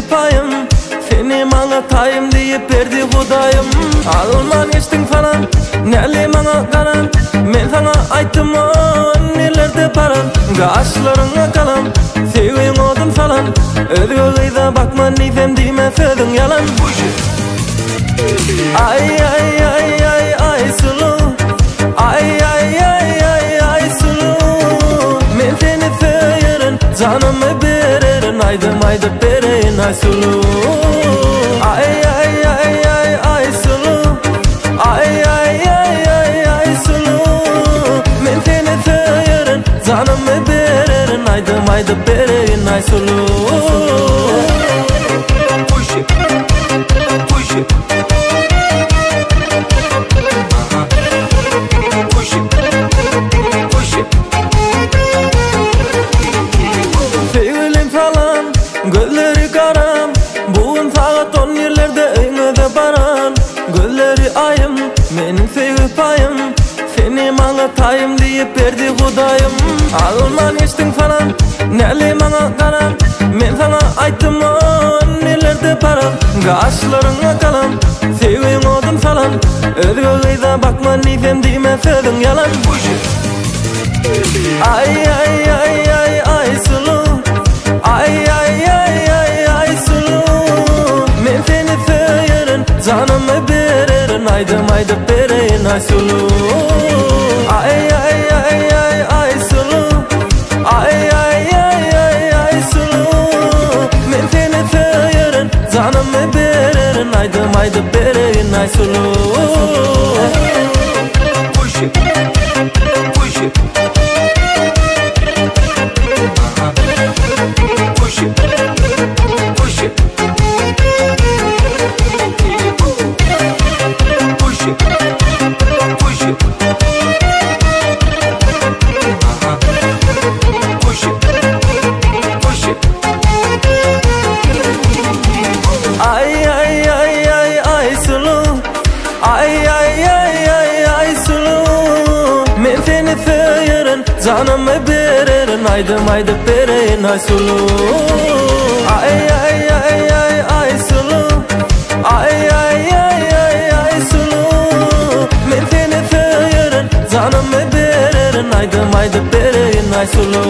payım, seni bana tayım deyip verdi Hudayım. Alman içtin falan, neli bana karan, men sana ayttım o nelerde paran. Kaşlarına kalan, sevin odun falan, özgürlüğe bakma neyfem deyme sözün yalan. Ay ay ay ay ay sulu, ay ay ay ay ay sulu. Men seni söylerim, canımı veririm, aydım aydım verin ay sulu. Ay ay ay ay ay sulu, ay ay ay ay ay sulu. Men seni söylerim, canımı veririm, aydım aydım verin ay sulu. Push it, push it. Gözleri karam, bugün saat 10 yerlerde öňüde baran. Gözleri ayım, menin sevgi payım, seni bana tayım deyip verdi Hudayım. Alman içtin falan, neli bana karan, men sana ayttım o nelerde paran. Kaşlarına kalan, sevin odun falan, özgürlüğe bakma neyfem deyme sözün yalan. Ay ay ay ay ay sulu, ay ay ay ay ay sulu. Men seni söylerim, canımı veririm, aydım aydım verin ay sulu. Ay ay ay ay ay sulu, ay ay ay ay ay sulu. Men seni söylerim, canımı veririm, aydım aydım verin ay sulu. Push it, push it. Push it, push it, push it, push it, push it, push it. Ay ay ay ay ay sulu, ay ay ay ay ay sulu. Men seni söylerim, canımı veririm, aydım aydım verin ay sulu. Ay ay ay ay ay sulu, ay ay ay ay ay sulu. Men seni söylerim, canımı veririm, aydım aydım verin ay sulu.